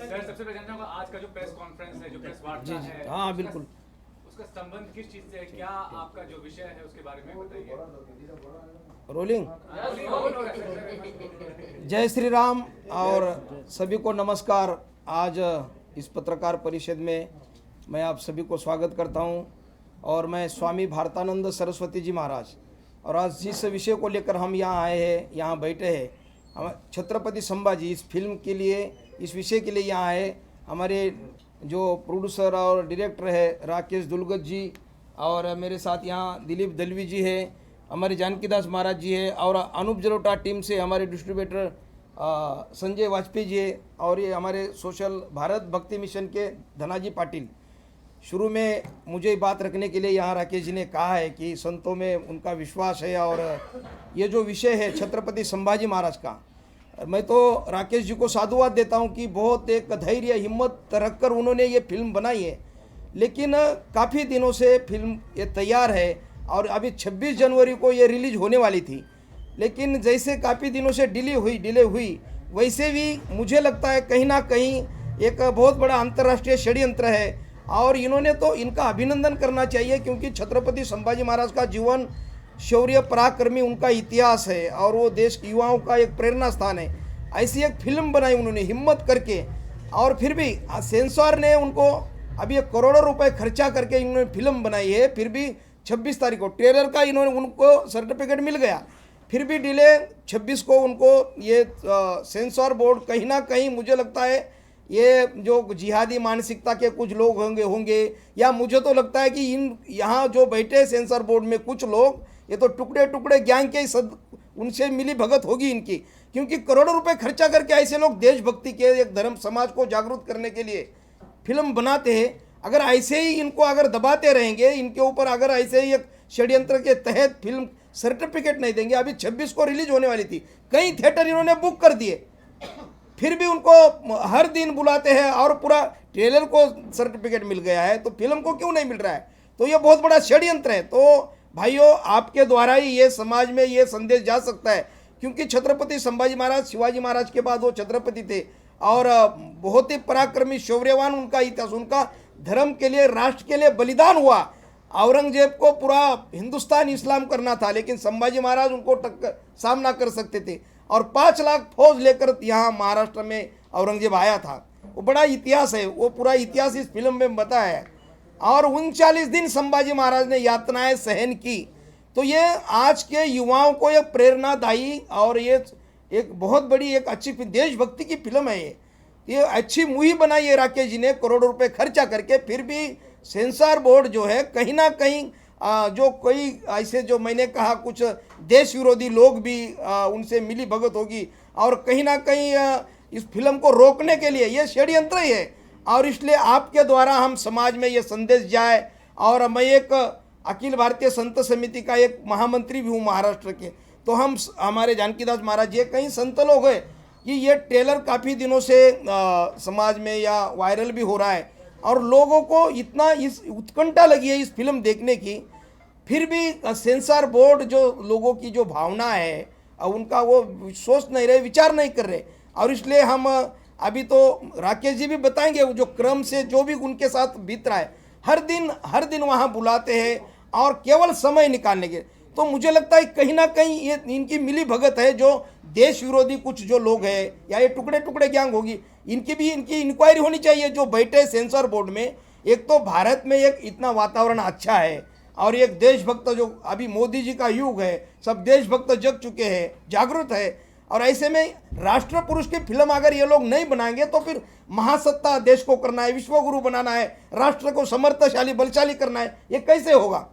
Sir, सबसे पहले जानना होगा आज का जो प्रेस कॉन्फ्रेंस है, जो प्रेस वार्ता है, हाँ बिल्कुल, उसका संबंध किस चीज से है? क्या आपका जो विषय है उसके बारे में बताइए। रोलिंग। जय श्री राम और सभी को नमस्कार। आज इस पत्रकार परिषद में मैं आप सभी को स्वागत करता हूं और मैं स्वामी भारतानंद सरस्वती जी महाराज और आज जिस विषय को लेकर हम यहाँ आए हैं, यहाँ बैठे हैं, हम छत्रपति संभाजी इस फिल्म के लिए, इस विषय के लिए यहाँ आए। हमारे जो प्रोड्यूसर और डायरेक्टर है राकेश दुलगत जी और मेरे साथ यहाँ दिलीप दलवी जी है, हमारे जानकीदास महाराज जी है और अनूप जलोटा टीम से हमारे डिस्ट्रीब्यूटर संजय वाजपेयी जी है और ये हमारे सोशल भारत भक्ति मिशन के धनाजी पाटिल। शुरू में मुझे बात रखने के लिए यहाँ राकेश जी ने कहा है कि संतों में उनका विश्वास है और ये जो विषय है छत्रपति संभाजी महाराज का, मैं तो राकेश जी को साधुवाद देता हूँ कि बहुत एक धैर्य हिम्मत रखकर उन्होंने ये फिल्म बनाई है। लेकिन काफ़ी दिनों से फिल्म ये तैयार है और अभी 26 जनवरी को ये रिलीज होने वाली थी, लेकिन जैसे काफ़ी दिनों से डिले हुई वैसे भी मुझे लगता है कहीं ना कहीं एक बहुत बड़ा अंतर्राष्ट्रीय षड्यंत्र है और इन्होंने तो इनका अभिनंदन करना चाहिए क्योंकि छत्रपति संभाजी महाराज का जीवन, शौर्य, पराक्रमी उनका इतिहास है और वो देश के युवाओं का एक प्रेरणा स्थान है। ऐसी एक फिल्म बनाई उन्होंने हिम्मत करके और फिर भी सेंसर ने उनको अभी करोड़ों रुपए खर्चा करके इन्होंने फिल्म बनाई है। फिर भी 26 तारीख को ट्रेलर का इन्होंने उनको सर्टिफिकेट मिल गया, फिर भी डिले 26 को उनको ये सेंसर बोर्ड कहीं ना कहीं मुझे लगता है ये जो जिहादी मानसिकता के कुछ लोग होंगे या मुझे तो लगता है कि इन यहाँ जो बैठे सेंसर बोर्ड में कुछ लोग ये तो टुकड़े गैंग के उनसे मिली भगत होगी इनकी, क्योंकि करोड़ों रुपए खर्चा करके ऐसे लोग देशभक्ति के एक धर्म समाज को जागरूक करने के लिए फिल्म बनाते हैं। अगर ऐसे ही इनको अगर दबाते रहेंगे, इनके ऊपर अगर ऐसे ही एक षड्यंत्र के तहत फिल्म सर्टिफिकेट नहीं देंगे, अभी 26 को रिलीज होने वाली थी, कई थिएटर इन्होंने बुक कर दिए, फिर भी उनको हर दिन बुलाते हैं और पूरा ट्रेलर को सर्टिफिकेट मिल गया है तो फिल्म को क्यों नहीं मिल रहा है? तो ये बहुत बड़ा षड्यंत्र है। तो भाइयों, आपके द्वारा ही ये समाज में ये संदेश जा सकता है क्योंकि छत्रपति संभाजी महाराज शिवाजी महाराज के बाद वो छत्रपति थे और बहुत ही पराक्रमी, शौर्यवान उनका इतिहास, उनका धर्म के लिए, राष्ट्र के लिए बलिदान हुआ। औरंगजेब को पूरा हिंदुस्तान इस्लाम करना था लेकिन संभाजी महाराज उनको सामना कर सकते थे और 5 लाख फौज लेकर यहाँ महाराष्ट्र में औरंगजेब आया था। वो बड़ा इतिहास है, वो पूरा इतिहास इस फिल्म में बताया है और 39 दिन संभाजी महाराज ने यातनाएं सहन की। तो ये आज के युवाओं को एक प्रेरणादायी और ये एक बहुत बड़ी एक अच्छी देशभक्ति की फिल्म है। ये अच्छी मूवी बनाई है राकेश जी ने करोड़ों रुपए खर्चा करके, फिर भी सेंसर बोर्ड जो है कहीं ना कहीं जो कोई ऐसे जो मैंने कहा कुछ देश विरोधी लोग भी उनसे मिली भगत होगी और कहीं ना कहीं इस फिल्म को रोकने के लिए ये षड्यंत्र ही है और इसलिए आपके द्वारा हम समाज में ये संदेश जाए। और मैं एक अखिल भारतीय संत समिति का एक महामंत्री भी हूँ महाराष्ट्र के, तो हम हमारे जानकीदास महाराज जी कई संत लोग हैं कि ये ट्रेलर काफ़ी दिनों से समाज में या वायरल भी हो रहा है और लोगों को इतना इस उत्कंठा लगी है इस फिल्म देखने की, फिर भी सेंसर बोर्ड जो लोगों की जो भावना है उनका वो सोच नहीं रहे, विचार नहीं कर रहे और इसलिए हम अभी तो राकेश जी भी बताएंगे जो क्रम से जो भी उनके साथ बीत रहा है, हर दिन वहाँ बुलाते हैं और केवल समय निकालने के। तो मुझे लगता है कहीं ना कहीं ये इनकी मिली भगत है, जो देश विरोधी कुछ जो लोग हैं या ये टुकड़े गैंग होगी, इनकी इंक्वायरी होनी चाहिए। जो बैठे सेंसर बोर्ड में एक तो भारत में एक इतना वातावरण अच्छा है और एक देशभक्त जो अभी मोदी जी का युग है, सब देशभक्त जग चुके हैं, जागरूक है। और ऐसे में राष्ट्र पुरुष की फिल्म अगर ये लोग नहीं बनाएंगे तो फिर महासत्ता देश को करना है, विश्वगुरु बनाना है, राष्ट्र को समर्थशाली बलशाली करना है, ये कैसे होगा?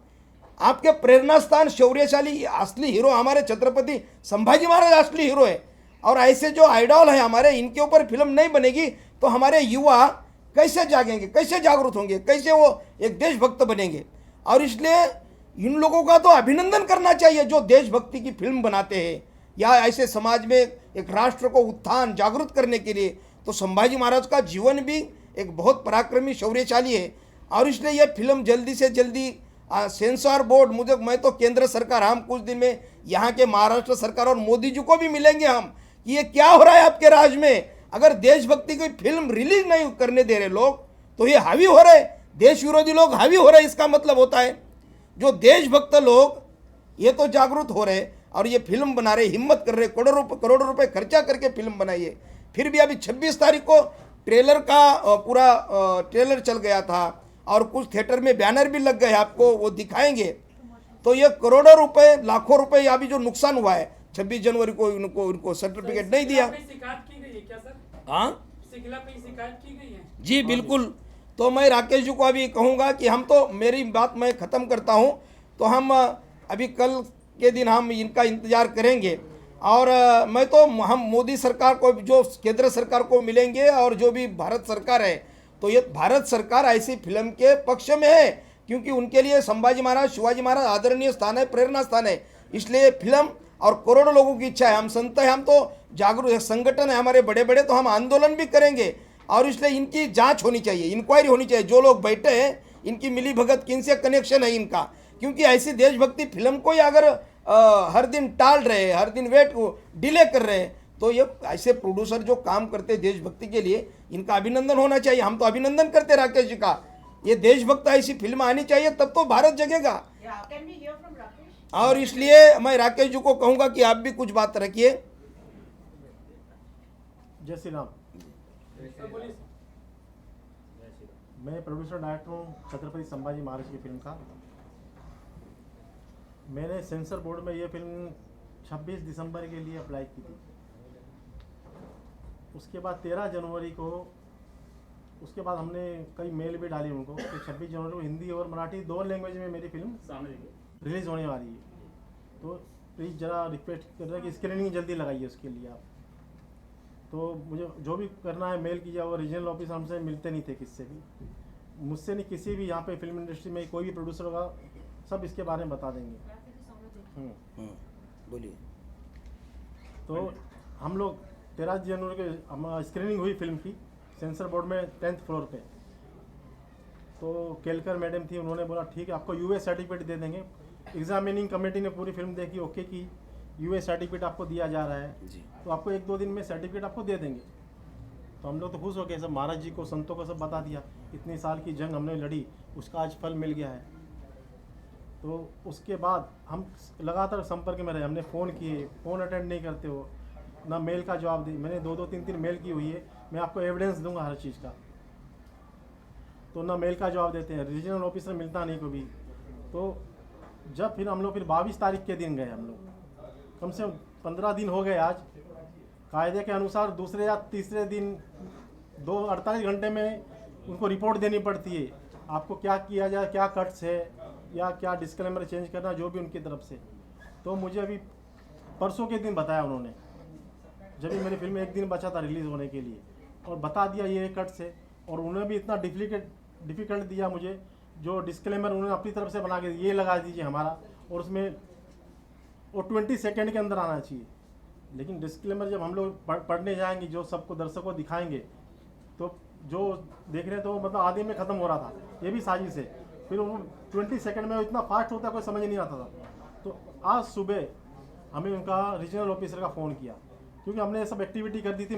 आपके प्रेरणा स्थान शौर्यशाली असली हीरो हमारे छत्रपति संभाजी महाराज असली हीरो है। और ऐसे जो आइडॉल है हमारे, इनके ऊपर फिल्म नहीं बनेगी तो हमारे युवा कैसे जागेंगे, कैसे जागरूक होंगे, कैसे वो एक देशभक्त बनेंगे? और इसलिए इन लोगों का तो अभिनंदन करना चाहिए जो देशभक्ति की फिल्म बनाते हैं या ऐसे समाज में एक राष्ट्र को उत्थान जागरूक करने के लिए। तो संभाजी महाराज का जीवन भी एक बहुत पराक्रमी शौर्यशाली है। और इसलिए यह फिल्म जल्दी से जल्दी सेंसर बोर्ड, मैं तो केंद्र सरकार, हम कुछ दिन में यहाँ के महाराष्ट्र सरकार और मोदी जी को भी मिलेंगे हम कि ये क्या हो रहा है आपके राज्य में। अगर देशभक्ति की फिल्म रिलीज नहीं करने दे रहे लोग तो ये हावी हो रहे, देश विरोधी लोग हावी हो रहे। इसका मतलब होता है जो देशभक्त लोग ये तो जागरूक हो रहे और ये फिल्म बना रहे, हिम्मत कर रहे, करोड़ों रुपए खर्चा करके फिल्म बनाइए। फिर भी अभी 26 तारीख को ट्रेलर का पूरा ट्रेलर चल गया था और कुछ थिएटर में बैनर भी लग गए, आपको वो दिखाएंगे। तो ये करोड़ों रुपए, लाखों रुपए अभी जो नुकसान हुआ है, 26 जनवरी को इनको सर्टिफिकेट नहीं दिया। शिकायत की गई है क्या सर? हाँ सिकला पे शिकायत की गई है जी बिल्कुल। तो मैं राकेश जी को अभी कहूँगा कि हम तो, मेरी बात मैं ख़त्म करता हूँ, तो हम अभी कल के दिन हम इनका इंतज़ार करेंगे। और मैं तो हम मोदी सरकार को, जो केंद्र सरकार को मिलेंगे और जो भी भारत सरकार है, तो ये भारत सरकार ऐसी फिल्म के पक्ष में है क्योंकि उनके लिए संभाजी महाराज, शिवाजी महाराज आदरणीय स्थान है, प्रेरणा स्थान है। इसलिए फिल्म और करोड़ों लोगों की इच्छा है, हम संत हैं, हम तो जागरूक संगठन है हमारे बड़े बड़े, तो हम आंदोलन भी करेंगे। और इसलिए इनकी जांच होनी चाहिए, इंक्वायरी होनी चाहिए। जो लोग बैठे हैं इनकी मिली भगत, किन से कनेक्शन है इनका, क्योंकि ऐसी देशभक्ति फिल्म को ही अगर हर दिन टाल रहे, हर दिन डिले कर रहे हैं, तो ये ऐसे प्रोड्यूसर जो काम करते देशभक्ति के लिए, इनका अभिनंदन होना चाहिए। हम तो अभिनंदन करते राकेश जी का। ये देशभक्त ऐसी फिल्म आनी चाहिए, तब तो भारत जगेगा। और इसलिए मैं राकेश जी को कहूँगा कि आप भी कुछ बात रखिए। जय श्री राम। मैं प्रोड्यूसर डायरेक्टर हूँ छत्रपति संभाजी महाराज की फिल्म का। मैंने सेंसर बोर्ड में ये फिल्म 26 दिसंबर के लिए अप्लाई की थी। उसके बाद 13 जनवरी को, उसके बाद हमने कई मेल भी डाली उनको कि 26 जनवरी को हिंदी और मराठी 2 लैंग्वेज में मेरी फिल्म रिलीज़ होने वाली है। तो प्लीज़ ज़रा रिक्वेस्ट कर रहे हैं कि स्क्रीनिंग जल्दी लगाइए उसके लिए आप। तो मुझे जो भी करना है मेल कीजिए। और रीजनल ऑफिस हमसे मिलते नहीं थे किससे भी, मुझसे नहीं, किसी भी यहाँ पे फिल्म इंडस्ट्री में कोई भी प्रोड्यूसर होगा, सब इसके बारे में बता देंगे। बोलिए। तो हम लोग 13 जनवरी को स्क्रीनिंग हुई फिल्म की सेंसर बोर्ड में 10th फ्लोर पे। तो केलकर मैडम थी, उन्होंने बोला ठीक है आपको यूएस सर्टिफिकेट दे देंगे। एग्जामिनिंग कमेटी ने पूरी फिल्म देखी, ओके की यूएस सर्टिफिकेट आपको दिया जा रहा है जी। तो आपको 1-2 दिन में सर्टिफिकेट आपको दे देंगे। तो हम लोग तो खुश हो गए, सब महाराज जी को, संतों को सब बता दिया, इतनी साल की जंग हमने लड़ी, उसका आज फल मिल गया है। तो उसके बाद हम लगातार संपर्क में रहे, हमने फ़ोन किए, फ़ोन अटेंड नहीं करते हो, ना मेल का जवाब दी। मैंने 2-3 मेल की हुई है, मैं आपको एविडेंस दूंगा हर चीज़ का। तो ना मेल का जवाब देते हैं, रीजनल ऑफिसर मिलता नहीं कभी। तो जब फिर हम लोग 22 तारीख के दिन गए, हम लोग कम से कम 15 दिन हो गए आज। कायदे के अनुसार दूसरे या तीसरे दिन 48 घंटे में उनको रिपोर्ट देनी पड़ती है, आपको क्या किया जाए, क्या कट्स है या क्या डिस्क्लेमर चेंज करना, जो भी उनकी तरफ से। तो मुझे अभी परसों के दिन बताया उन्होंने, जब भी मेरी फिल्म 1 दिन बचा था रिलीज़ होने के लिए, और बता दिया ये कट्स है। और उन्होंने भी इतना डिफ़िकल्ट दिया मुझे, जो डिस्क्लेमर उन्होंने अपनी तरफ से बना के ये लगा दीजिए हमारा, और उसमें वो 20 सेकेंड के अंदर आना चाहिए। लेकिन डिस्क्लेमर जब हम लोग पढ़ने जाएंगे, जो सबको दर्शकों को दिखाएंगे, तो जो देख रहे हैं तो मतलब आधे में ख़त्म हो रहा था, ये भी साजिश है। फिर वो 20 सेकेंड में इतना फास्ट होता है, कोई समझ नहीं आता था। तो आज सुबह हमें उनका रीजनल ऑफिसर का फ़ोन किया, क्योंकि हमने ये सब एक्टिविटी कर दी थी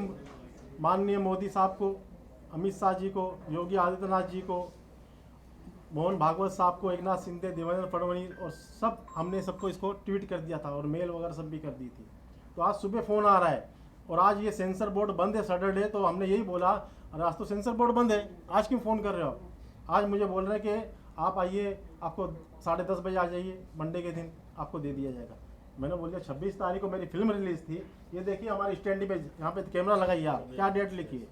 माननीय मोदी साहब को, अमित शाह जी को, योगी आदित्यनाथ जी को, मोहन भागवत साहब को, एकनाथ शिंदे, देवेंद्र फडणवीस, और सब हमने सबको इसको ट्वीट कर दिया था और मेल वगैरह सब भी कर दी थी। तो आज सुबह फ़ोन आ रहा है, और आज ये सेंसर बोर्ड बंद है, सैटरडे। तो हमने यही बोला, अरे आज तो सेंसर बोर्ड बंद है, आज क्यों फ़ोन कर रहे हो? आज मुझे बोल रहे हैं कि आप आइए, आपको 10:30 बजे आ जाइए, मंडे के दिन आपको दे दिया जाएगा। मैंने बोल दिया 26 तारीख को मेरी फिल्म रिलीज थी, ये देखिए हमारे स्टैंड पे, यहाँ पे कैमरा लगाइए आप, क्या डेट लिखी है।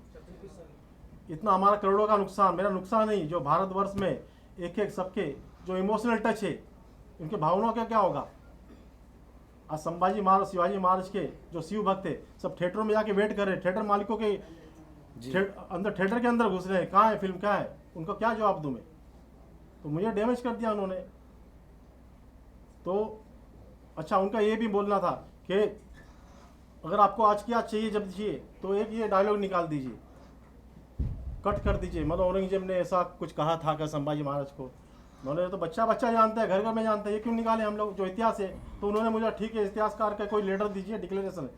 इतना हमारा करोड़ों का नुकसान, मेरा नुकसान नहीं, जो भारतवर्ष में एक एक सबके जो इमोशनल टच है, इनके भावनाओं का क्या होगा। आज संभाजी महाराज, शिवाजी महाराज के जो शिव भक्त है, सब थिएटरों में जाके वेट कर रहे हैं, थिएटर मालिकों के अंदर, थिएटर के अंदर घुस रहे हैं, कहाँ है फिल्म, क्या है, उनको क्या जवाब दूं मैं। तो मुझे डैमेज कर दिया उन्होंने। तो अच्छा, उनका ये भी बोलना था कि अगर आपको आज की आज चाहिए, जब चाहिए, तो एक ये डायलॉग निकाल दीजिए, कट कर दीजिए। मतलब औरंगजेब ने ऐसा कुछ कहा था क्या संभाजी महाराज को, उन्होंने तो बच्चा बच्चा जानता है, घर घर में जानता है, ये क्यों निकाले हम लोग, जो इतिहास है। तो उन्होंने मुझे ठीक है, इतिहासकार का कोई लेटर दीजिए, डिक्लेरेशन।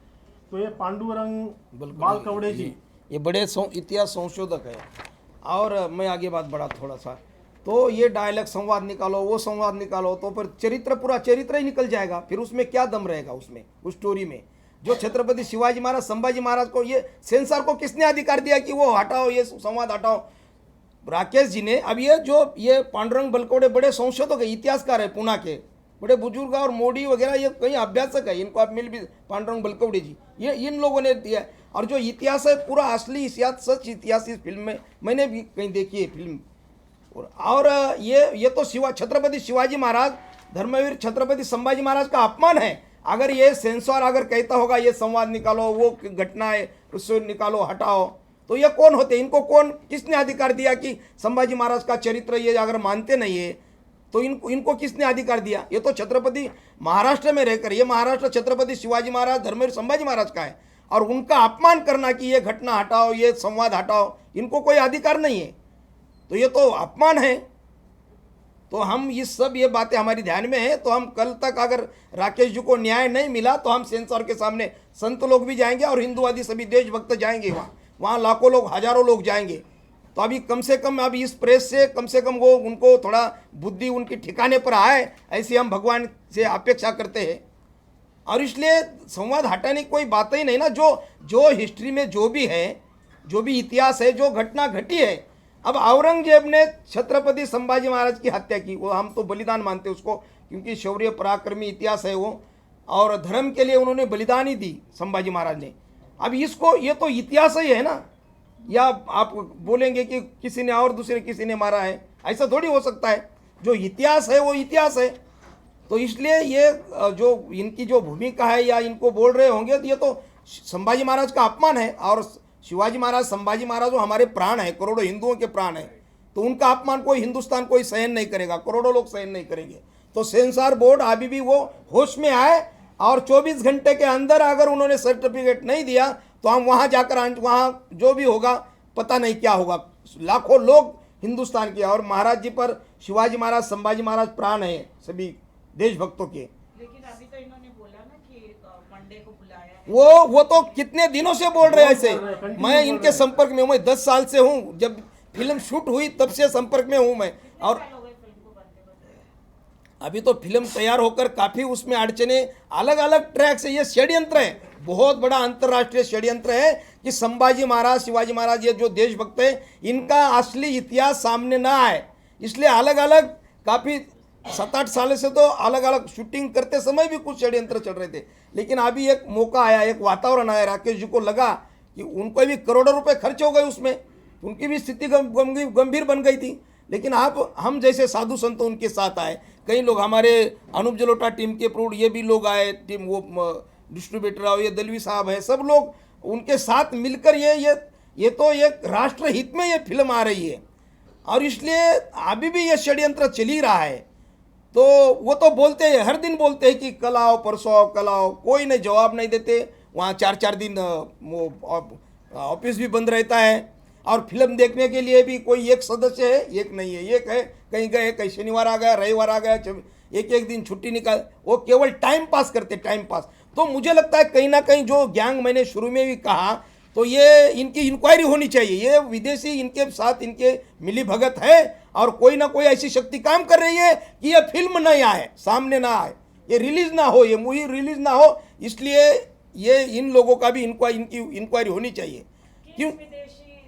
तो ये पांडुरंग बाल कवड़े जी, ये बड़े इतिहास संशोधक है। और मैं आगे बात बढ़ा थोड़ा सा, तो ये डायलॉग संवाद निकालो, वो संवाद निकालो, तो फिर चरित्र, पूरा चरित्र ही निकल जाएगा। फिर उसमें क्या दम रहेगा उसमें, उस स्टोरी में। जो छत्रपति शिवाजी महाराज, संभाजी महाराज को, ये सेंसर को किसने अधिकार दिया कि वो हटाओ, ये संवाद हटाओ? राकेश जी ने। अब ये पांडुरंग बलकवड़े बड़े संशोधक है, इतिहासकार है, पुणे के बड़े बुजुर्ग, और मोदी वगैरह ये कई अभ्यासक है, इनको आप मिल भी, पांडुरंग बलकवड़े जी, ये इन लोगों ने दिया। और जो इतिहास है पूरा असली इतिहास, सच इतिहास इस फिल्म में मैंने भी कहीं देखी है फिल्म। और ये तो छत्रपति शिवाजी महाराज, धर्मवीर छत्रपति संभाजी महाराज का अपमान है। अगर ये सेंसर अगर कहता होगा ये संवाद निकालो, वो घटना है उससे निकालो, हटाओ, तो ये कौन होते, इनको कौन, किसने अधिकार दिया कि संभाजी महाराज का चरित्र ये अगर मानते नहीं है तो इनको किसने अधिकार दिया? ये तो छत्रपति महाराष्ट्र में रहकर, ये महाराष्ट्र छत्रपति शिवाजी महाराज, धर्मवीर संभाजी महाराज का है, और उनका अपमान करना कि ये घटना हटाओ, ये संवाद हटाओ, इनको कोई अधिकार नहीं है। तो ये तो अपमान है। तो हम ये बातें हमारी ध्यान में है। तो हम कल तक अगर राकेश जी को न्याय नहीं मिला तो हम सेंसर के सामने, संत लोग भी जाएंगे और हिंदुवादी सभी देशभक्त जाएंगे, वहाँ लाखों लोग, हजारों लोग जाएंगे। तो अभी कम से कम अभी इस प्रेस से वो उनको थोड़ा बुद्धि उनकी ठिकाने पर आए, ऐसी हम भगवान से अपेक्षा करते हैं। और इसलिए संवाद हटाने की कोई बात ही नहीं ना। जो हिस्ट्री में जो भी है, जो भी इतिहास है, जो घटना घटी है, अब औरंगजेब ने छत्रपति संभाजी महाराज की हत्या की, वो हम तो बलिदान मानते उसको, क्योंकि शौर्य पराक्रमी इतिहास है वो, और धर्म के लिए उन्होंने बलिदान ही दी संभाजी महाराज ने। अब इसको, ये तो इतिहास ही है ना, या आप बोलेंगे कि किसी ने और दूसरे किसी ने मारा है, ऐसा थोड़ी हो सकता है। जो इतिहास है वो इतिहास है। तो इसलिए ये जो इनकी जो भूमिका है, या इनको बोल रहे होंगे, तो ये तो संभाजी महाराज का अपमान है। और शिवाजी महाराज, संभाजी महाराज वो हमारे प्राण है, करोड़ों हिंदुओं के प्राण है। तो उनका अपमान कोई हिंदुस्तान कोई सहन नहीं करेगा, करोड़ों लोग सहन नहीं करेंगे। तो सेंसर बोर्ड अभी भी वो होश में आए, और 24 घंटे के अंदर अगर उन्होंने सर्टिफिकेट नहीं दिया तो हम वहाँ जाकर, वहाँ जो भी होगा पता नहीं क्या होगा। लाखों लोग हिंदुस्तान के, और महाराज जी पर, शिवाजी महाराज, संभाजी महाराज प्राण है सभी देशभक्तों के। लेकिन अभी तो इन्होंने बोला ना कि मंडे को बुलाया है। वो तो कितने दिनों से बोल रहे हैं ऐसे। मैं इनके संपर्क में हूँ, मैं 10 साल से हूँ, जब फिल्म शूट हुई तब से संपर्क में हूँ मैं। और अभी तो फिल्म तैयार होकर काफ़ी उसमें अड़चने, अलग अलग ट्रैक से, ये षड्यंत्र है, बहुत बड़ा अंतर्राष्ट्रीय षड्यंत्र है कि संभाजी महाराज, शिवाजी महाराज, ये जो देशभक्त है, इनका असली इतिहास सामने ना आए। इसलिए अलग अलग काफ़ी 7-8 साल से तो अलग अलग शूटिंग करते समय भी कुछ षड्यंत्र चल रहे थे। लेकिन अभी एक मौका आया, एक वातावरण आया, राकेश जी को लगा कि उनको भी करोड़ों रुपए खर्च हो गए उसमें, उनकी भी स्थिति गंभीर बन गई थी। लेकिन आप, हम जैसे साधु संत उनके साथ आए, कई लोग हमारे अनूप जलोटा टीम के प्रूड, ये भी लोग आए, टीम वो डिस्ट्रीब्यूटर आओ, ये दलवी साहब है, सब लोग उनके साथ मिलकर ये तो एक राष्ट्र हित में ये फिल्म आ रही है। और इसलिए अभी भी ये षड्यंत्र चल ही रहा है। तो वो तो बोलते हैं, हर दिन बोलते हैं कि कल आओ, परसों आओ, कल आओ, कोई नहीं जवाब नहीं देते। वहाँ 4-4 दिन वो ऑफिस भी बंद रहता है, और फिल्म देखने के लिए भी कोई एक सदस्य है, एक नहीं है, एक है कहीं गए, कहीं शनिवार आ गया, रविवार आ गया, एक दिन छुट्टी निकाल, वो केवल टाइम पास करते, टाइम पास। तो मुझे लगता है कहीं ना कहीं जो गैंग, मैंने शुरू में भी कहा, तो ये इनकी इंक्वायरी होनी चाहिए। ये विदेशी इनके साथ इनके मिली भगत है, और कोई ना कोई ऐसी शक्ति काम कर रही है कि ये फिल्म नहीं आए, सामने ना आए, ये रिलीज ना हो, ये मूवी रिलीज ना हो। इसलिए ये इन लोगों का भी इनकी इंक्वायरी होनी चाहिए। क्यों विदेशी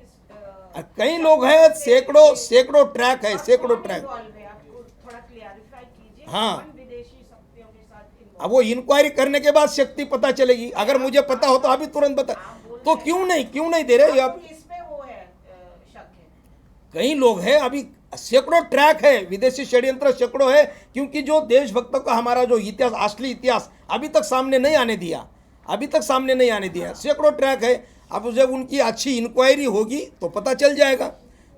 कई लोग हैं, सैकड़ों ट्रैक है, सैकड़ों ट्रैक। involve है? आपको थोड़ा क्लियरिफाई कीजिए। हाँ। कौन विदेशी शक्तियों के साथ involve अब वो इंक्वायरी करने के बाद शक्ति पता चलेगी। अगर मुझे पता हो तो अभी तुरंत बता, तो क्यों नहीं दे रहे है? आप? आपको किस पे वो है शक है? कई लोग हैं, अभी सैकड़ों ट्रैक है, विदेशी षड्यंत्र सैकड़ों है, क्योंकि जो देशभक्तों का हमारा जो इतिहास, असली इतिहास अभी तक सामने नहीं आने दिया, सैकड़ों ट्रैक है। अब जब उनकी अच्छी इंक्वायरी होगी तो पता चल जाएगा।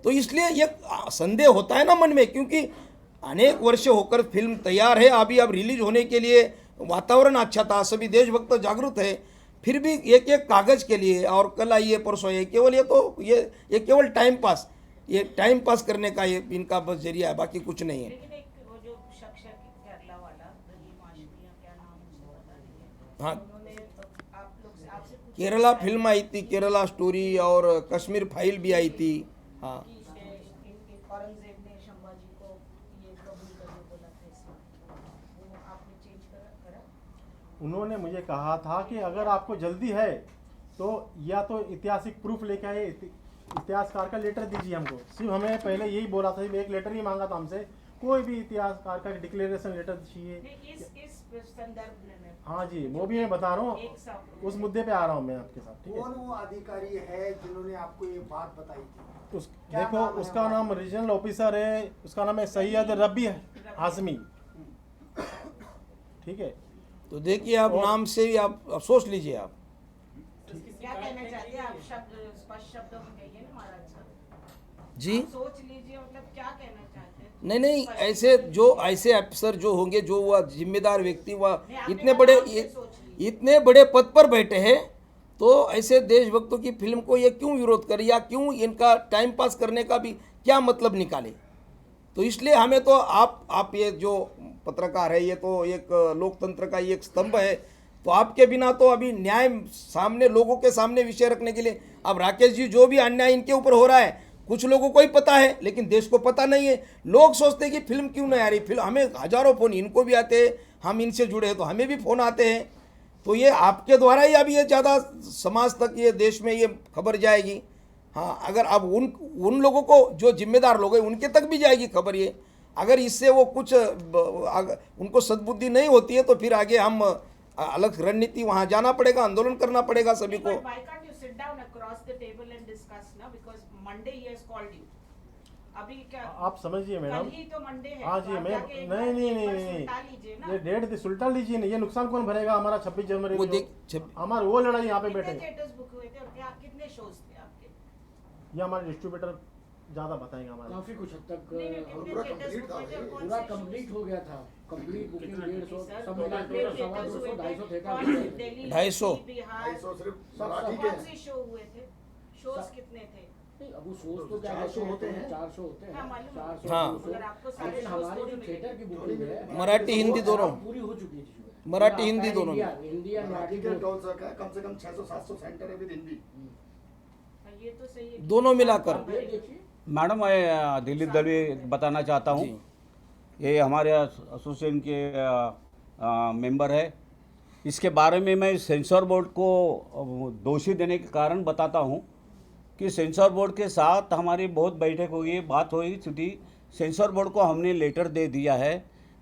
तो इसलिए ये संदेह होता है ना मन में, क्योंकि अनेक वर्ष होकर फिल्म तैयार है, अभी अब रिलीज होने के लिए वातावरण अच्छा था, सभी देशभक्त जागरूक है, फिर भी एक एक कागज़ के लिए और कल आइए परसों आइए, केवल ये केवल टाइम पास करने का ये इनका बस जरिया है, बाकी कुछ नहीं है। लेकिन एक वो जो शख्स है केरला वाला रहीम आशिकी या क्या नाम मुझे पता नहीं है, हाँ, उन्होंने आप लोग से आपसे पूछा केरला फिल्म आई थी, केरला स्टोरी, और कश्मीर फाइल भी आई थी। हाँ, कि इनके औरंगजेब ने शंभाजी को ये कबूल करने बोला था, इसमें वो आपने चेंज करा? उन्होंने मुझे कहा था कि अगर आपको जल्दी है तो या तो ऐतिहासिक प्रूफ लेके आए, इतिहासकार का लेटर दीजिए हमको। सिर्फ हमें पहले यही बोला था, एक लेटर ही मांगा था हमसे, कोई भी इतिहासकार का डिक्लेरेशन लेटर चाहिए। नहीं, इस संदर्भ में मैं हाँ जी, वो भी मैं बता रहा एक हूँ, साथ उस मुद्दे पे आ रहा हूँ मैं आपके साथ, ठीक है? कौन वो अधिकारी है जिन्होंने आपको ये बात बताई थी? क्या देखो, नाम है उसका हमारा? नाम रीजनल ऑफिसर है, उसका नाम है सैयद रबी हाशमी, ठीक है? तो देखिए, आप नाम से ही आप सोच लीजिए आप। क्या कहना चाहते हैं आप? स्पष्ट शब्दों में कहिए ना महाराज साहब। जी, आप सोच लीजिए, मतलब क्या कहना चाहते हैं? नहीं, ऐसे अफसर जो होंगे, जो वह जिम्मेदार व्यक्ति, वह नहीं, आपने इतने कहा बड़े नाम से सोच लीजिए। इतने बड़े पद पर बैठे हैं, तो ऐसे देशभक्तों की फिल्म को ये क्यों विरोध करे, या क्यों इनका टाइम पास करने का भी क्या मतलब निकाले? तो इसलिए हमें तो आप ये जो पत्रकार है, ये तो एक लोकतंत्र का एक स्तंभ है, तो आपके बिना तो अभी न्याय सामने, लोगों के सामने विषय रखने के लिए, अब राकेश जी जो भी अन्याय इनके ऊपर हो रहा है, कुछ लोगों को ही पता है, लेकिन देश को पता नहीं है। लोग सोचते हैं कि फिल्म क्यों नहीं आ रही, फिल्म, हमें हजारों फ़ोन इनको भी आते हैं, हम इनसे जुड़े हैं तो हमें भी फ़ोन आते हैं। तो ये आपके द्वारा ही अभी ये ज़्यादा समाज तक, ये देश में ये खबर जाएगी। हाँ, अगर अब उन लोगों को, जो जिम्मेदार लोग हैं, उनके तक भी जाएगी खबर ये। अगर इससे वो कुछ उनको सद्बुद्धि नहीं होती है, तो फिर आगे हम अलग रणनीति, वहाँ जाना पड़ेगा, आंदोलन करना पड़ेगा सभी को। Why can't you sit down across the table and discuss ना? Because Monday he has called you. अभी क्या आप समझिए मैडम। कल ही तो मंडे है। हाँ तो जी, आप मैं जाके एक बार सुलटा लीजिए ना। ये डेट सुलटा लीजिए ना, ये नुकसान कौन भरेगा हमारा 26 जनवरी वो को? देख, हमारे वो लड़ाई यहाँ पे कितने बैठे, थिएटर्स बुक हुए थे और क्या कितने शोज थे आपके? ये हमारे डिस्ट्रीब्यूटर ज़्यादा बताएंगे हमारे। काफी कुछ हद तक नहीं, नहीं, और कितने थिएटर्स बुक हुए थे और कौन पूरा से कंप्लीट shows? हो गया था, कंप्लीट बुकिंग 150 सर, सब तो मिला कितने के सवा थिएटर्स 200 हुए 250 थे? थिएटर कौन- हुए थे। दिल्ली, 250 बिहार, 250 सिर्फ सब- मराठी सब- के कौन से शो हुए थे? शोज कितने थे? नहीं, अब वो शोज तो क्या 400 होते हैं। 400 होते हैं, हाँ, मालूम है। 400 हाँ। 200। अगर आपको सारे लेकिन shows हमारी थोड़ी जो मिले। थिएटर की बुकिंग है, मराठी, हिंदी दोनों। पूरी हो चुकी है जिसमें। मराठी, पूरा हिंदी आपका दोनों में। हिंदी या मराठी मराठी के दोनों। टोल सका है, कम से कम 600-700 सेंटर है विद हिंदी। हाँ, ये तो सही है। दोनों मिलाकर। आप ये देखिए, मैडम, मैं दिलीप दलवी बताना चाहता हूँ। ये हमारे एसोसिएशन के मेंबर है। इसके बारे में मैं सेंसर बोर्ड को दोषी देने के कारण बताता हूँ कि सेंसर बोर्ड के साथ हमारी बहुत बैठक हुई, बात हुई थी। सेंसर बोर्ड को हमने लेटर दे दिया है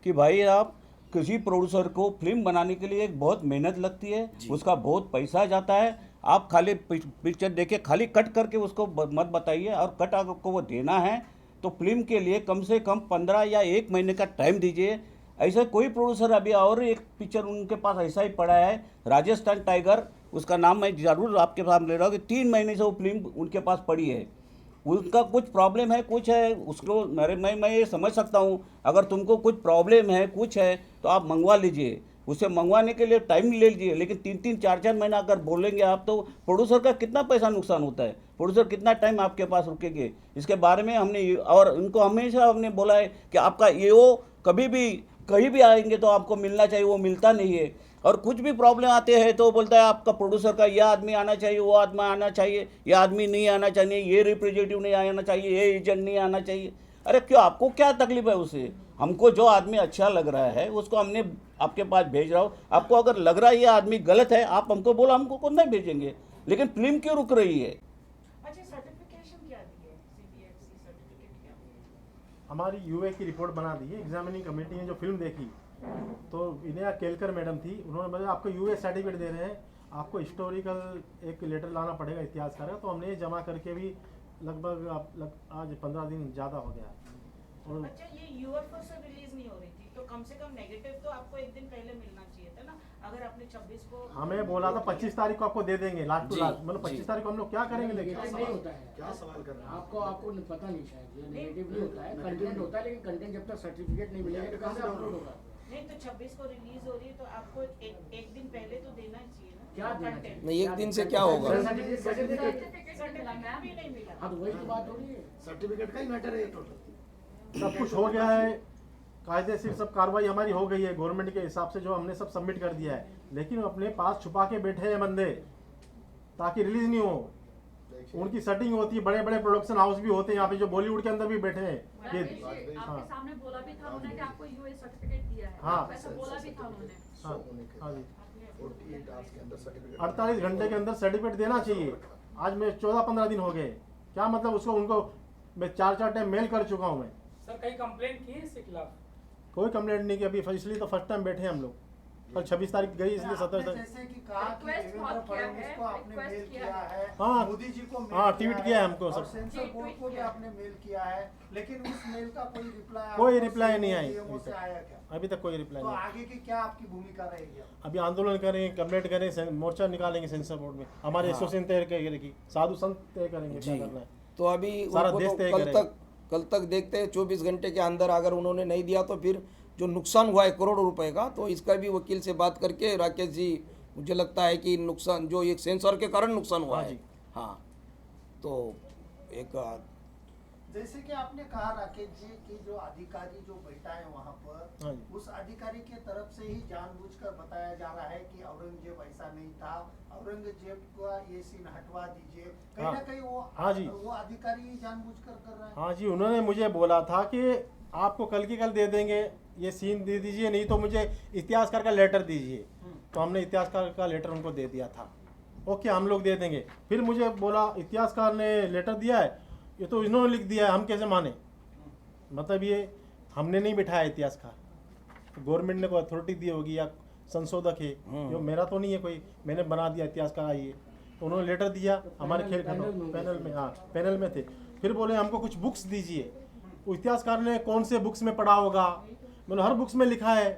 कि भाई, आप किसी प्रोड्यूसर को फिल्म बनाने के लिए एक बहुत मेहनत लगती है, उसका बहुत पैसा जाता है। आप खाली पिक्चर देके खाली कट करके उसको मत बताइए, और कट आपको वो देना है तो फिल्म के लिए कम से कम 15 या 1 महीने का टाइम दीजिए। ऐसा कोई प्रोड्यूसर, अभी और एक पिक्चर उनके पास ऐसा ही पड़ा है, राजस्थान टाइगर, उसका नाम मैं ज़रूर आपके सामने ले रहा हूँ कि 3 महीने से वो फिल्म उनके पास पड़ी है। उनका कुछ प्रॉब्लम है, कुछ है, उसको मैं ये समझ सकता हूँ। अगर तुमको कुछ प्रॉब्लम है, कुछ है, तो आप मंगवा लीजिए, उसे मंगवाने के लिए टाइम ले लीजिए। लेकिन 3-3, 4-4 महीना अगर बोलेंगे आप, तो प्रोड्यूसर का कितना पैसा नुकसान होता है, प्रोड्यूसर कितना टाइम आपके पास रुकेंगे। इसके बारे में हमने और उनको हमेशा हमने बोला है कि आपका EO कभी भी कहीं भी आएंगे तो आपको मिलना चाहिए, वो मिलता नहीं है। और कुछ भी प्रॉब्लम आते हैं तो बोलता है आपका प्रोड्यूसर का यह आदमी आना चाहिए, वो आदमी आना चाहिए, ये आदमी नहीं आना चाहिए, ये रिप्रेजेंटेटिव नहीं आना चाहिए, ये एजेंट नहीं आना चाहिए। अरे क्यों, आपको क्या तकलीफ है उससे? हमको जो आदमी अच्छा लग रहा है उसको हमने आपके पास भेज रहा हूँ। आपको अगर लग रहा है ये आदमी गलत है, आप हमको बोला, हमको कौन नहीं भेजेंगे। लेकिन फिल्म क्यों रुक रही है? अच्छा, सर्टिफिकेशन क्या दिया हमारी यूए की रिपोर्ट बना दी है, एग्जामिनिंग कमेटी ने जो फिल्म देखी तो इन्हें केलकर मैडम थी, उन्होंने बोला आपको यूए सर्टिफिकेट दे रहे हैं, आपको हिस्टोरिकल एक लेटर लाना पड़ेगा इतिहासकार का। तो हमने ये जमा करके भी लगभग आज 15 दिन ज़्यादा हो गया है। और अच्छा, ये यूएफओ से रिलीज नहीं हो रही थी तो कम से कम नेगेटिव तो आपको एक दिन पहले मिलना चाहिए था ना। अगर आपने 26 को हमें बोला था 25 तारीख को आपको दे देंगे, लास्ट टू जी, लास्ट, मतलब जी। 25 तारीख को हम लोग क्या करेंगे लेकिन नेगेटिव नहीं होता है। क्या सवाल कर रहे हैं? आपको आपको पता नहीं शायद, ये नेगेटिव नहीं होता है, कंटेंट होता है, लेकिन कंटेंट जब तक सर्टिफिकेट नहीं मिलेगा तो कैसे अपलोड होगा? नहीं तो 26 को रिलीज हो रही है तो आपको एक दिन पहले तो देना ही चाहिए ना। क्या देना Content। चाहिए? नहीं, एक दिन से क्या होगा? सर्टिफिकेट सर्टिफिकेट भी नहीं मिला। हाँ तो वही तो बात हो रही है। सर्टिफिकेट का ही मैटर है ये टोटल। सब कुछ हो गया है, कायदेशीर सब कार्रवाई हमारी हो गई है गवर्नमेंट के हिसाब से, जो हमने सब सबमिट कर दिया है, लेकिन अपने पास छुपा के बैठे हैं बंदे ताकि रिलीज नहीं हो। उनकी सेटिंग होती है, बड़े बड़े प्रोडक्शन हाउस भी होते हैं यहाँ पे जो बॉलीवुड के अंदर भी बैठे हैं ये। आपके हाँ सामने बोला भी था उन्होंने कि आपको यूए सर्टिफिकेट दिया है। हाँ। आपको ऐसा बोला भी था उन्होंने। हाँ हाँ जी, 48 आवर्स के अंदर सर्टिफिकेट 48 घंटे के अंदर सर्टिफिकेट देना चाहिए। आज मैं 14-15 दिन हो गए, क्या मतलब उसको, उनको मैं 4 टाइम मेल कर चुका हूँ मैं, सर कहीं कंप्लेंट की है इसके खिलाफ? कोई कंप्लेंट नहीं की अभी, इसलिए तो फर्स्ट टाइम बैठे हैं हम लोग। कल 26 तारीख गई, इसलिए 17 तारीख। जैसे कि कहा कि Request देवेंद्र बहुत किया फडणवीस है, को आपने request मेल किया किया है, हाँ। मोदी जी को मेल हाँ, ट्वीट किया है हमको और सब। सेंसर जी, बोर्ड ट्वीट को भी किया है। आपने मेल किया है, लेकिन उस मेल का कोई रिप्लाई कोई रिप्लाई नहीं आई DMO अभी से तक। आया क्या? अभी तक कोई रिप्लाई तो नहीं। आगे की क्या आपकी भूमिका रहेगी? अभी आंदोलन करेंगे, कंप्लेंट करेंगे, मोर्चा निकालेंगे सेंसर बोर्ड में, हमारे एसोसिएशन तय करेगी, साधु संत तय करेंगे क्या जी। करना है। तो अभी सारा उनको देश तो तय कल करेगा। तक देखते हैं, 24 घंटे के अंदर अगर उन्होंने नहीं दिया तो फिर जो नुकसान हुआ है करोड़ों रुपए का, तो इसका भी वकील से बात करके राकेश जी, मुझे लगता है कि नुकसान जो एक सेंसर के कारण नुकसान हुआ हाँ है। जी। हाँ, तो एक जैसे कि आपने कहा राकेश जी कि जो अधिकारी जो बैठा है वहाँ पर, हाँ जी। उस अधिकारी के तरफ से ही जानबूझकर बताया जा रहा है कि औरंगजेब ऐसा नहीं था, औरंगजेब का ये सीन हटवा दीजिए। कहीं हाँ। ना कहीं हाँ जी। वो अधिकारी ही जानबूझकर कर रहा है। हाँ जी, उन्होंने मुझे बोला था कि आपको कल की कल दे देंगे, ये सीन दे दीजिए, नहीं तो मुझे इतिहासकार का लेटर दीजिए। तो हमने इतिहासकार का लेटर उनको दे दिया था, ओके हम लोग दे देंगे। फिर मुझे बोला इतिहासकार ने लेटर दिया है, ये तो इन्होंने लिख दिया है, हम कैसे माने? मतलब ये हमने नहीं बिठाया इतिहासकार, गवर्नमेंट ने कोई अथॉरिटी दी होगी या संशोधक है, जो मेरा तो नहीं है कोई, मैंने बना दिया इतिहासकार आइए। तो उन्होंने लेटर दिया, हमारे खेल पैनल में, हाँ पैनल में थे। फिर बोले हमको कुछ बुक्स दीजिए। वो इतिहासकार ने कौन से बुक्स में पढ़ा होगा? मैंने हर बुक्स में लिखा है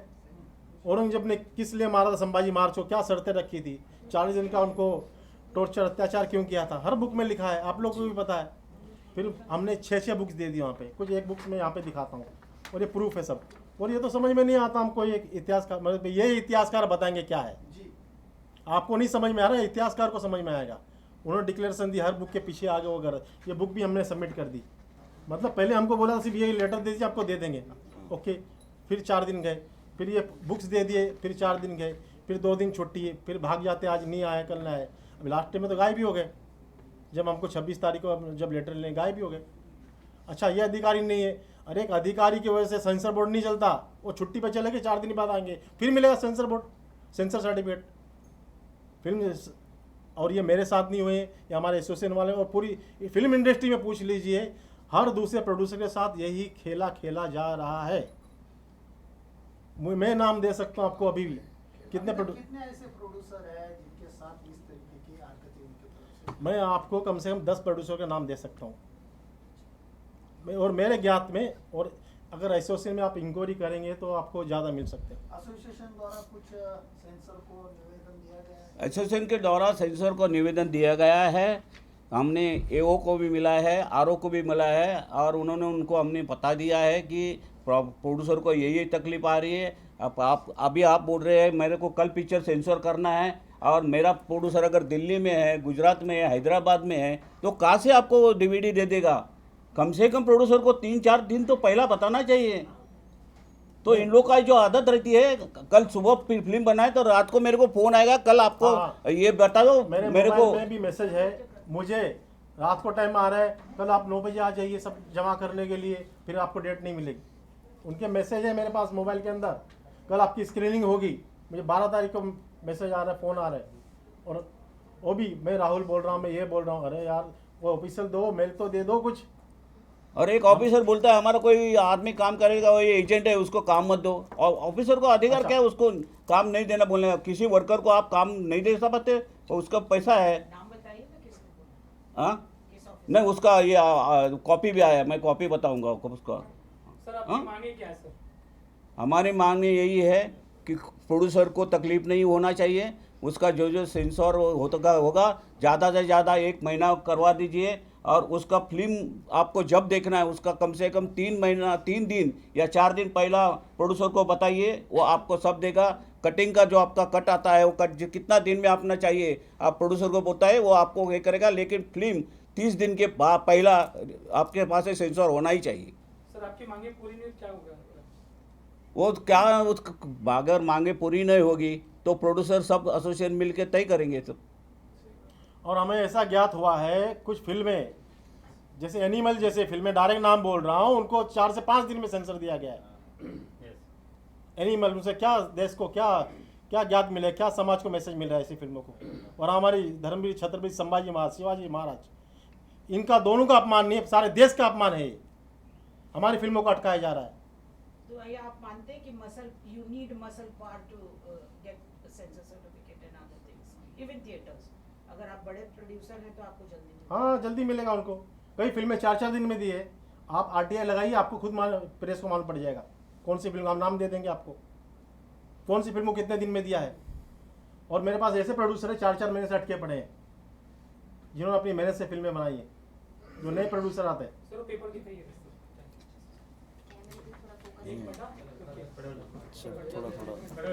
औरंगजेब ने किस लिए मारा था संभाजी महाराज को, क्या शर्तें रखी थी, 40 दिन का उनको टॉर्चर अत्याचार क्यों किया था, हर बुक में लिखा है, आप लोगों को भी पता है। फिर हमने 6 बुक्स दे दी वहाँ पे, कुछ एक बुक्स में यहाँ पे दिखाता हूँ और ये प्रूफ है सब। और ये तो समझ में नहीं आता हमको, एक इतिहासकार मतलब ये इतिहासकार बताएंगे क्या है। जी, आपको नहीं समझ में आ रहा है, इतिहासकार को समझ में आएगा। उन्होंने डिक्लेरेशन दी, हर बुक के पीछे आगे वगैरह, ये बुक भी हमने सबमिट कर दी। मतलब पहले हमको बोला था सिर्फ ये लेटर दे दीजिए आपको दे देंगे, ओके। फिर 4 दिन गए, फिर ये बुक्स दे दिए, फिर 4 दिन गए, फिर 2 दिन छुट्टी, फिर भाग जाते, आज नहीं आए कल ना आए। अभी लास्ट में तो गायब भी हो गए, जब हमको 26 तारीख को जब लेटर लेने गायब भी हो गए। अच्छा ये अधिकारी नहीं है, अरे एक अधिकारी की वजह से सेंसर बोर्ड नहीं चलता, वो छुट्टी पर चले गए, 4 दिन बाद आएंगे, फिर मिलेगा sensor board sensor certificate. Film और ये मेरे साथ नहीं हुए, ये हमारे एसोसिएशन वाले, और पूरी फिल्म इंडस्ट्री में पूछ लीजिए, हर दूसरे प्रोड्यूसर के साथ यही खेला खेला जा रहा है। मैं नाम दे सकता हूँ आपको अभी भी, कितने ऐसे प्रोड्यूसर है जिनके साथ इस तरीके की हरकतें उनकी तरफ से? मैं आपको कम से कम 10 प्रोड्यूसर के नाम दे सकता हूँ और मेरे ज्ञात में, और अगर एसोसिएशन में आप इंक्वायरी करेंगे तो आपको ज़्यादा मिल सकते हैं। एसोसिएशन द्वारा कुछ सेंसर को निवेदन दिया गया है? एसोसिएशन के द्वारा सेंसर को निवेदन दिया गया है, हमने एओ को भी मिला है, आरओ को भी मिला है, और उन्होंने उनको हमने बता दिया है कि प्रोड्यूसर को यही तकलीफ आ रही है। अब आप बोल रहे हैं मेरे को कल पिक्चर सेंसर करना है, और मेरा प्रोड्यूसर अगर दिल्ली में है, गुजरात में है, हैदराबाद में है, तो कहाँ से आपको डीवीडी दे देगा? कम से कम प्रोड्यूसर को 3-4 दिन तो पहला बताना चाहिए। तो इन लोग का जो आदत रहती है, कल सुबह फिल्म बनाए तो रात को मेरे को फ़ोन आएगा, कल आपको ये बता दो, मेरे को में भी मैसेज है, मुझे रात को टाइम आ रहा है, कल आप 9 बजे आ जाइए सब जमा करने के लिए, फिर आपको डेट नहीं मिलेगी। उनके मैसेज है मेरे पास मोबाइल के अंदर, कल आपकी स्क्रीनिंग होगी, मुझे 12 तारीख को मैसेज आ रहा है, फ़ोन आ रहा है। और वो भी मैं राहुल बोल रहा हूँ, मैं ये बोल रहा हूँ, अरे यार वो ऑफिशियल दो, मेल तो दे दो कुछ। और एक ऑफिसर बोलता है हमारा कोई आदमी काम करेगा, वो ये एजेंट है, उसको काम मत दो। और ऑफिसर को अधिकार अच्छा। क्या है उसको काम नहीं देना बोलने का? किसी वर्कर को आप काम नहीं दे सकते, तो उसका पैसा है। नाम बताइए ना किसने बोला, हाँ किस ऑफिस नहीं, उसका ये कॉपी भी आया, मैं कॉपी बताऊंगा आपको उसका। सर आपकी हाँ? मांगे क्या है सर? हमारी मांग यही है कि प्रोड्यूसर को तकलीफ नहीं होना चाहिए, उसका जो जो सेंसर होगा ज़्यादा से ज़्यादा 1 महीना करवा दीजिए। और उसका फिल्म आपको जब देखना है उसका कम से कम 3 दिन या 4 दिन पहला प्रोड्यूसर को बताइए, वो आपको सब देगा। कटिंग का जो आपका कट आता है वो कट कितना दिन में आपना चाहिए आप प्रोड्यूसर को बताए, वो आपको ये करेगा। लेकिन फिल्म 30 दिन के बाद पहला आपके पास सेंसर होना ही चाहिए। सर आपकी मांगे पूरी नहीं क्या होगा? वो क्या उसका अगर मांगे पूरी नहीं होगी तो प्रोड्यूसर सब एसोसिएशन मिलकर तय करेंगे सब। और हमें ऐसा ज्ञात हुआ है कुछ फिल्में, जैसे एनिमल जैसे फिल्में, डायरेक्ट नाम बोल रहा हूँ, उनको 4 से 5 दिन में सेंसर दिया गया है। एनिमल, उनसे क्या देश को क्या क्या ज्ञात मिले, क्या समाज को मैसेज मिल रहा है ऐसी फिल्मों को? और हमारी धर्मवीर छत्रपति संभाजी महाराज, शिवाजी महाराज, इनका दोनों का अपमान नहीं है, सारे देश का अपमान है। हमारी फिल्मों को अटकाया जा रहा है। तो ये आप मानते हैं कि muscle you need muscle power to get censor certificate and other things even theatres? अगर आप बड़े प्रोड्यूसर हैं तो आपको जल्दी मिलेगा। हाँ, जल्दी मिलेगा उनको। कई फिल्में 4-4 दिन में दी है। आप आरटीआई लगाइए, आपको खुद प्रेस को मालूम पड़ जाएगा कौन सी फिल्म, हम नाम दे देंगे आपको कौन सी फिल्म को कितने दिन में दिया है। और मेरे पास ऐसे प्रोड्यूसर है 4-4 महीने से अटके पड़े हैं, जिन्होंने अपनी मेहनत से फिल्में बनाई है, जो नए प्रोड्यूसर आते हैं। सर पेपर दिखाइए। थोड़ा थोड़ा